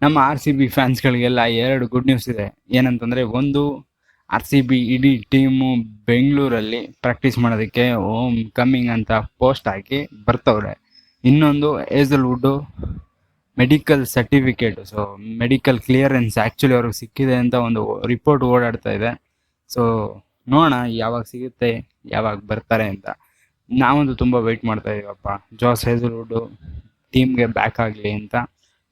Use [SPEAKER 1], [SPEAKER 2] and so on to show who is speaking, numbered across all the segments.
[SPEAKER 1] ನಮ್ಮ RCB ಫ್ಯಾನ್ಸ್ಗಳಿಗೆಲ್ಲ 2 good news ಇದೆ. ಏನಂತಂದರೆ, ಒಂದು RCB ಇಡೀ ಟೀಮು ಬೆಂಗಳೂರಲ್ಲಿ ಪ್ರಾಕ್ಟೀಸ್ ಮಾಡೋದಕ್ಕೆ ಹೋಮ್ ಕಮ್ಮಿಂಗ್ ಅಂತ ಪೋಸ್ಟ್ ಹಾಕಿ ಬರ್ತವ್ರೆ. ಇನ್ನೊಂದು Hazlewood medical certificate, so medical clearance actually ಅವ್ರಿಗೆ ಸಿಕ್ಕಿದೆ ಅಂತ ಒಂದು ರಿಪೋರ್ಟ್ ಓಡಾಡ್ತಾ ಇದೆ. ಸೊ ನೋಡೋಣ ಯಾವಾಗ ಸಿಗುತ್ತೆ, ಯಾವಾಗ ಬರ್ತಾರೆ ಅಂತ. ನಾವಂತೂ ತುಂಬ ವೆಯ್ಟ್ ಮಾಡ್ತಾ ಇದೀವಪ್ಪ, ಜಾಸ್ ಹೇಸಲ್ವುಡ್ಡು ಟೀಮ್ಗೆ ಬ್ಯಾಕ್ ಆಗಲಿ ಅಂತ.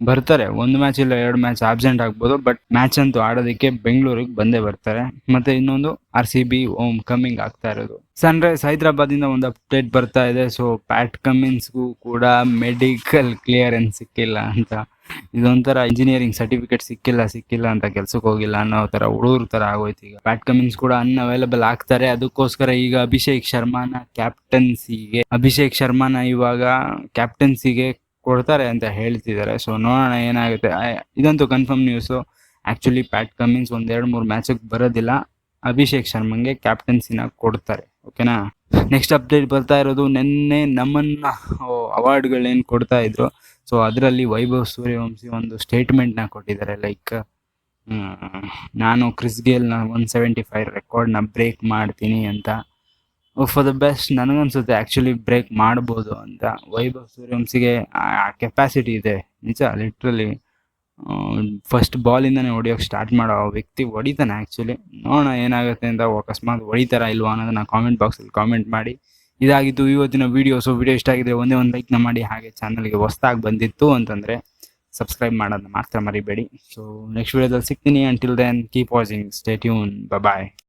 [SPEAKER 1] ಬರ್ತಾರೆ, 1 ಮ್ಯಾಚ್ ಇಲ್ಲ 2 ಮ್ಯಾಚ್ ಆಬ್ಸೆಂಟ್ ಆಗ್ಬೋದು, ಬಟ್ ಮ್ಯಾಚ್ ಅಂತೂ ಆಡೋದಕ್ಕೆ ಬೆಂಗಳೂರಿಗೆ ಬಂದೇ ಬರ್ತಾರೆ. ಮತ್ತೆ ಇನ್ನೊಂದು RCB ಹೋಮ್ ಕಮ್ಮಿಂಗ್ ಆಗ್ತಾ ಇರೋದು. ಸನ್ರೈಸ್ ಹೈದರಾಬಾದಿಂದ ಒಂದು ಅಪ್ಡೇಟ್ ಬರ್ತಾ ಇದೆ. ಸೊ ಪ್ಯಾಟ್ ಕಮಿನ್ಸ್ಗೂ ಕೂಡ ಮೆಡಿಕಲ್ ಕ್ಲಿಯರೆನ್ಸ್ ಸಿಕ್ಕಿಲ್ಲ ಅಂತ, ಇದೊಂಥರ ಇಂಜಿನಿಯರಿಂಗ್ ಸರ್ಟಿಫಿಕೇಟ್ ಸಿಕ್ಕಿಲ್ಲ ಅಂತ ಕೆಲ್ಸಕ್ಕೆ ಹೋಗಿಲ್ಲ ಅನ್ನೋ ಥರ ಹುಡುಗರ ಥರ ಆಗೋಯ್ತು. ಈಗ ಪ್ಯಾಟ್ ಕಮಿನ್ಸ್ ಕೂಡ ಅನ್ಅವೈಲಬಲ್ ಆಗ್ತಾರೆ. ಅದಕ್ಕೋಸ್ಕರ ಈಗ ಅಭಿಷೇಕ್ ಶರ್ಮಾನ ಇವಾಗ ಕ್ಯಾಪ್ಟನ್ಸಿಗೆ ಕೊಡ್ತಾರೆ ಅಂತ ಹೇಳ್ತಿದ್ದಾರೆ. ಸೊ ನೋಡೋಣ ಏನಾಗುತ್ತೆ. ಇದಂತೂ confirm news. Actually Pat Cummins 1-2-3 ಮ್ಯಾಚಿಗೆ ಬರೋದಿಲ್ಲ, ಅಭಿಷೇಕ್ ಶರ್ಮಂಗೆ ಕ್ಯಾಪ್ಟನ್ಸಿನ ಕೊಡ್ತಾರೆ. ಓಕೆನಾ. ನೆಕ್ಸ್ಟ್ ಅಪ್ಡೇಟ್ ಬರ್ತಾ ಇರೋದು, ನಿನ್ನೆ ನಮ್ಮನ್ನ ಅವಾರ್ಡ್ಗಳೇನು ಕೊಡ್ತಾ ಇದ್ರು, ಸೊ ಅದರಲ್ಲಿ ವೈಭವ್ ಸೂರ್ಯವಂಶಿ ಒಂದು ಸ್ಟೇಟ್ಮೆಂಟ್ನ ಕೊಟ್ಟಿದ್ದಾರೆ. ಲೈಕ್, ನಾನು ಕ್ರಿಸ್ ಗೇಲ್ನ 175 ರೆಕಾರ್ಡ್ನ ಬ್ರೇಕ್ ಮಾಡ್ತೀನಿ ಅಂತ. ಫಾರ್ ದ ಬೆಸ್ಟ್ ನನಗನ್ಸುತ್ತೆ ಆ್ಯಕ್ಚುಲಿ ಬ್ರೇಕ್ ಮಾಡ್ಬೋದು ಅಂತ. ವೈಭವ್ ಸೂರ್ಯವಂಶಿಗೆ ಆ ಕೆಪಾಸಿಟಿ ಇದೆ ನಿಜ. ಲಿಟ್ರಲಿ ಫಸ್ಟ್ ಬಾಲಿಂದನೇ ಹೊಡಿಯೋಕೆ ಸ್ಟಾರ್ಟ್ ಮಾಡೋ ವ್ಯಕ್ತಿ ಹೊಡಿತಾನೆ ಆ್ಯಕ್ಚುಲಿ. ನೋಡೋಣ ಏನಾಗುತ್ತೆ ಅಂತ. ಅಕಸ್ಮಾತ್ ಹೊಡಿತಾರಾ ಇಲ್ವಾ ಅನ್ನೋದನ್ನ ಕಾಮೆಂಟ್ ಬಾಕ್ಸಲ್ಲಿ ಕಾಮೆಂಟ್ ಮಾಡಿ. ಇದಾಗಿತ್ತು ಇವತ್ತಿನ ವೀಡಿಯೋ. ಸೊ ವಿಡಿಯೋ ಇಷ್ಟ ಆಗಿದ್ರೆ ಒಂದೇ ಒಂದು ಲೈಕ್ನ ಮಾಡಿ. ಹಾಗೆ ಚಾನಲ್ಗೆ ಹೊಸ್ದಾಗಿ ಬಂದಿತ್ತು ಅಂತಂದರೆ ಸಬ್ಸ್ಕ್ರೈಬ್ ಮಾಡೋದನ್ನ ಮಾತ್ರ ಮರಿಬೇಡಿ. ಸೊ ನೆಕ್ಸ್ಟ್ ವೀಡಿಯೋದಲ್ಲಿ ಸಿಗ್ತೀನಿ. Until then keep watching, stay tune, ಬಾಯ್.